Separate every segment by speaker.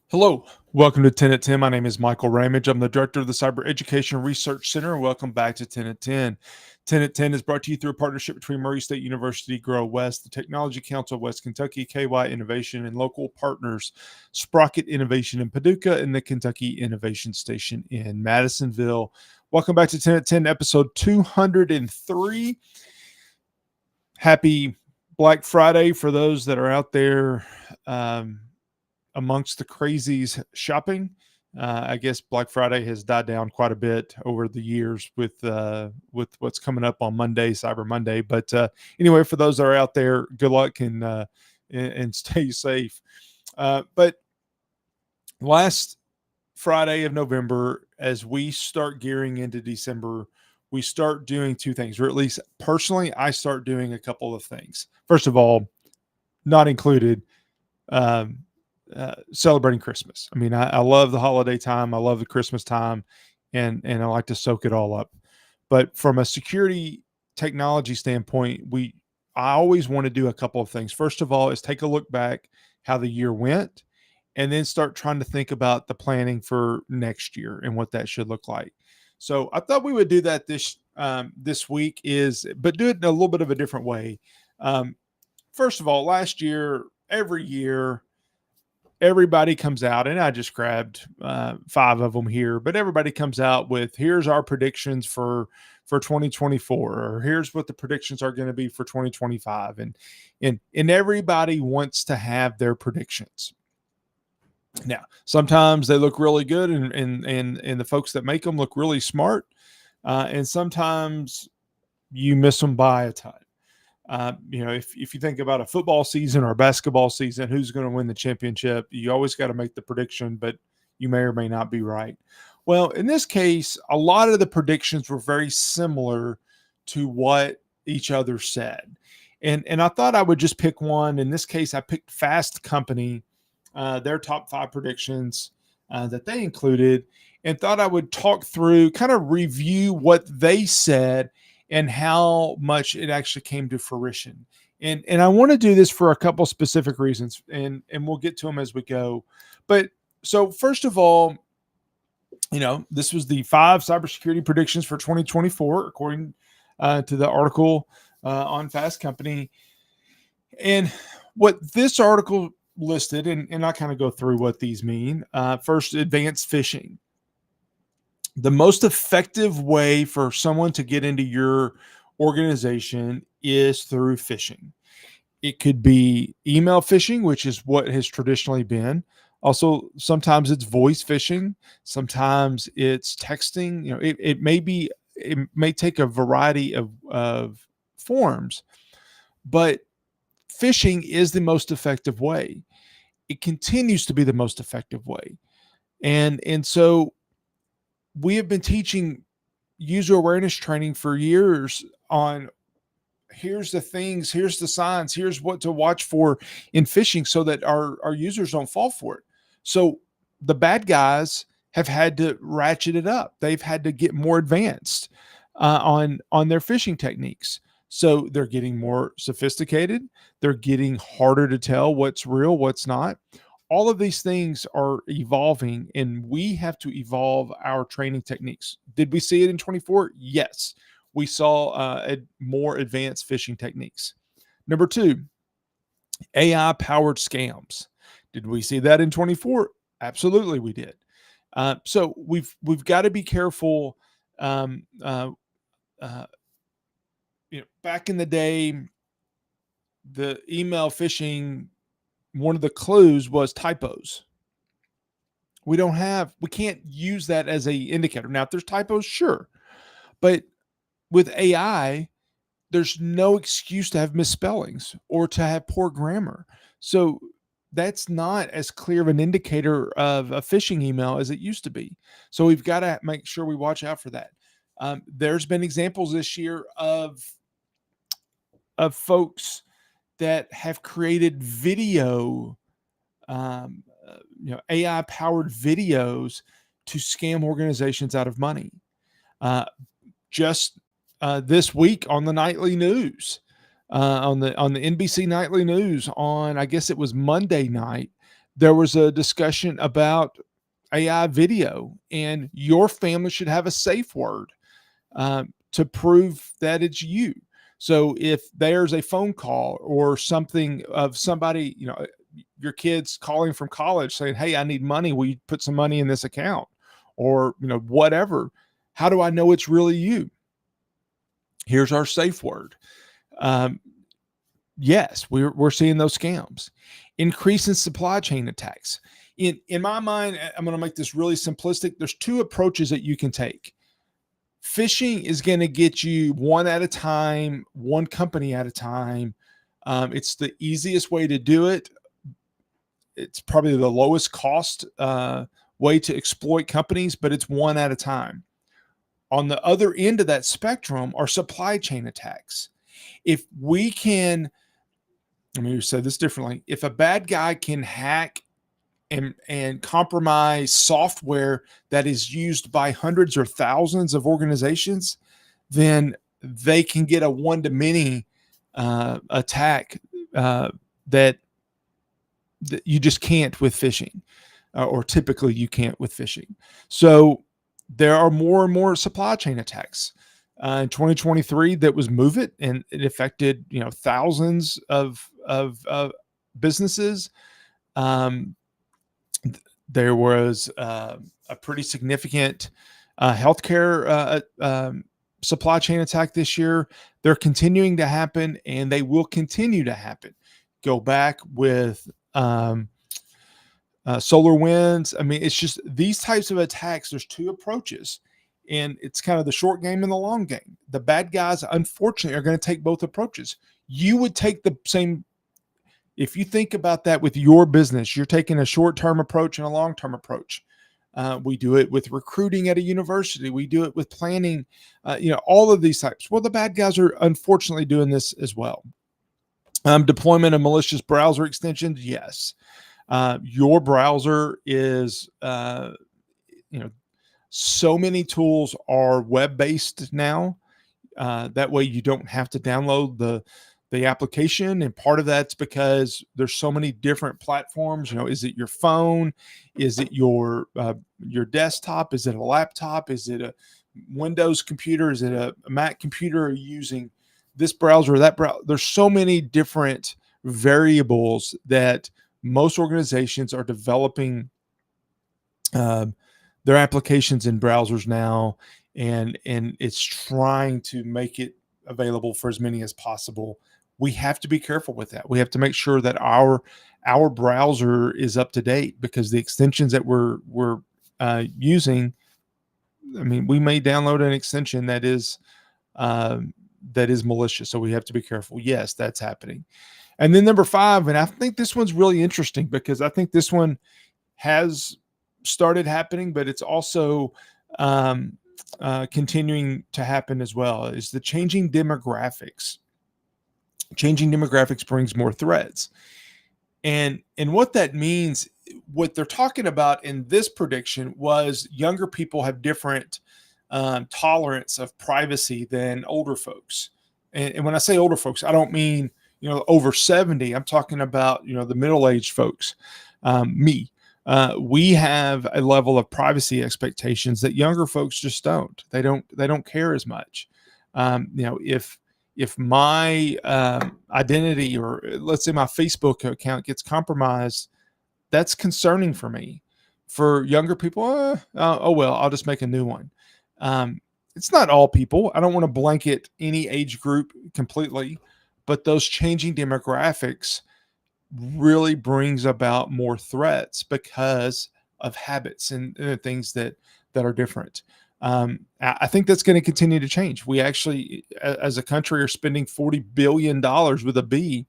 Speaker 1: Hello, welcome to 10 at 10. My name is Michael Ramage. I'm the director of the Cyber Education Research Center. Welcome back to 10 at 10. 10 at 10 is brought to you through a partnership between Murray State University, Grow West, the Technology Council of West Kentucky, KY Innovation, and local partners Sprocket Innovation in Paducah and the Kentucky Innovation Station in Madisonville. Welcome back to 10 at 10, episode 203. Happy Black Friday for those that are out there. Amongst the crazies shopping. I guess Black Friday has died down quite a bit over the years with what's coming up on Monday, Cyber Monday. But anyway, for those that are out there, good luck and stay safe. But last Friday of November, as we start gearing into December, we start doing two things, or at least personally, I start doing a couple of things. First of all, not included. Celebrating Christmas. I mean, I love the holiday time. I love the Christmas time, and I like to soak it all up. But from a security technology standpoint, I always want to do a couple of things. First of all, is take a look back how the year went, and then start trying to think about the planning for next year and what that should look like. So I thought we would do that this week, but do it in a little bit of a different way. First of all, last year, every year, everybody comes out, and I just grabbed 5 of them here, but everybody comes out with, here's our predictions for 2024, or here's what the predictions are going to be for 2025. And everybody wants to have their predictions. Now, sometimes they look really good, and the folks that make them look really smart. And sometimes you miss them by a ton. If you think about a football season or a basketball season, who's going to win the championship, you always got to make the prediction, but you may or may not be right. Well, in this case, a lot of the predictions were very similar to what each other said. And I thought I would just pick one. In this case, I picked Fast Company, their top 5 predictions that they included, and thought I would talk through, kind of review what they said and how much it actually came to fruition. And I want to do this for a couple specific reasons, and we'll get to them as we go. But so first of all, this was the 5 cybersecurity predictions for 2024, according to the article on Fast Company. And what this article listed, and I kind of go through what these mean. First, advanced phishing. The most effective way for someone to get into your organization is through phishing. It could be email phishing, which is what has traditionally been. Also, sometimes it's voice phishing. Sometimes it's texting. It may take a variety of forms, but phishing is the most effective way. It continues to be the most effective way. And so we have been teaching user awareness training for years on, here's the things, here's the signs, here's what to watch for in phishing so that our users don't fall for it. So the bad guys have had to ratchet it up. They've had to get more advanced on their phishing techniques. So they're getting more sophisticated. They're getting harder to tell what's real, what's not. All of these things are evolving, and we have to evolve our training techniques. Did we see it in 24? Yes. We saw more advanced phishing techniques. Number 2, AI-powered scams. Did we see that in 24? Absolutely, we did. So we've got to be careful. Back in the day, the email phishing, one of the clues was typos. We can't use that as a indicator. Now, if there's typos, sure. But with AI, there's no excuse to have misspellings or to have poor grammar. So that's not as clear of an indicator of a phishing email as it used to be. So we've got to make sure we watch out for that. There's been examples this year of folks that have created video, AI powered videos to scam organizations out of money. Just this week on the nightly news, on the NBC nightly news, on, I guess it was Monday night, There was a discussion about AI video, and your family should have a safe word to prove that it's you. So if there's a phone call or something of somebody, your kids calling from college saying, "Hey, I need money. Will you put some money in this account?" Or, whatever. How do I know it's really you? Here's our safe word. Um, yes, we're seeing those scams. Increase in supply chain attacks. In my mind, I'm going to make this really simplistic. There's two approaches that you can take. Phishing is going to get you one at a time, one company at a time. It's the easiest way to do it. It's probably the lowest cost way to exploit companies, but it's one at a time. On the other end of that spectrum are supply chain attacks. If we can, let me say this differently. If a bad guy can hack and compromise software that is used by hundreds or thousands of organizations, then they can get a one-to-many attack that you just can't with phishing, or typically you can't with phishing. So there are more and more supply chain attacks. In 2023, that was Move It, and it affected thousands of businesses. Um, there was a pretty significant healthcare supply chain attack this year. They're continuing to happen, and they will continue to happen. Go back with solar winds. I mean, it's just these types of attacks. There's two approaches, and it's kind of the short game and the long game. The bad guys, unfortunately, are going to take both approaches. You would take the same. If you think about that with your business, you're taking a short-term approach and a long-term approach. We do it with recruiting at a university. We do it with planning, all of these types. Well, the bad guys are unfortunately doing this as well. Deployment of malicious browser extensions. Yes. Your browser is, so many tools are web-based now. That way you don't have to download the application, and part of that's because there's so many different platforms. Is it your phone? Is it your desktop? Is it a laptop? Is it a Windows computer? Is it a Mac computer? Are you using this browser or that browser? There's so many different variables that most organizations are developing their applications in browsers now, and it's trying to make it available for as many as possible. We have to be careful with that. We have to make sure that our browser is up to date, because the extensions that we're using, I mean, we may download an extension that is malicious. So we have to be careful. Yes, that's happening. And then number 5, and I think this one's really interesting, because I think this one has started happening, but it's also continuing to happen as well, is the changing demographics. Changing demographics brings more threats. And what that means, what they're talking about in this prediction was younger people have different tolerance of privacy than older folks. And when I say older folks, I don't mean, over 70. I'm talking about, the middle-aged folks. Me. We have a level of privacy expectations that younger folks just don't. They don't care as much. If my identity, or let's say my Facebook account, gets compromised, that's concerning for me. For younger people, oh well, I'll just make a new one. It's not all people. I don't want to blanket any age group completely, but those changing demographics really brings about more threats because of habits and things that are different. I think that's going to continue to change. We actually, as a country, are spending $40 billion with a B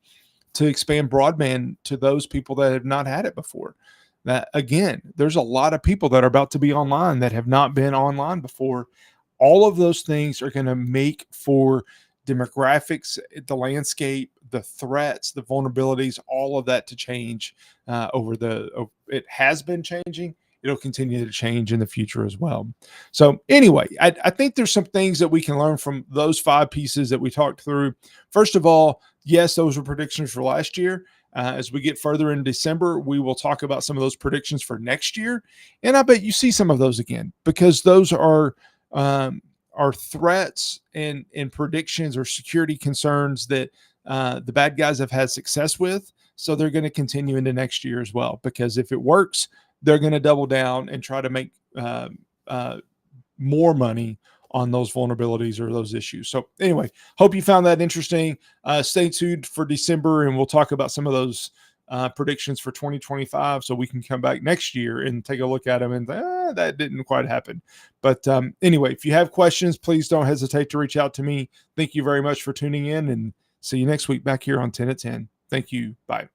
Speaker 1: to expand broadband to those people that have not had it before. That, again, there's a lot of people that are about to be online that have not been online before. All of those things are going to make for demographics, the landscape, the threats, the vulnerabilities, all of that to change it has been changing. It'll continue to change in the future as well. So anyway, I think there's some things that we can learn from those 5 pieces that we talked through. First of all, yes, those were predictions for last year. As we get further in December, we will talk about some of those predictions for next year, and I bet you see some of those again because those are threats and predictions or security concerns that the bad guys have had success with. So they're going to continue into next year as well, because if it works, they're going to double down and try to make uh, more money on those vulnerabilities or those issues. So anyway, hope you found that interesting. Stay tuned for December, and we'll talk about some of those predictions for 2025, so we can come back next year and take a look at them and that didn't quite happen. But anyway, if you have questions, please don't hesitate to reach out to me. Thank you very much for tuning in, and see you next week back here on 10 at 10. Thank you. Bye.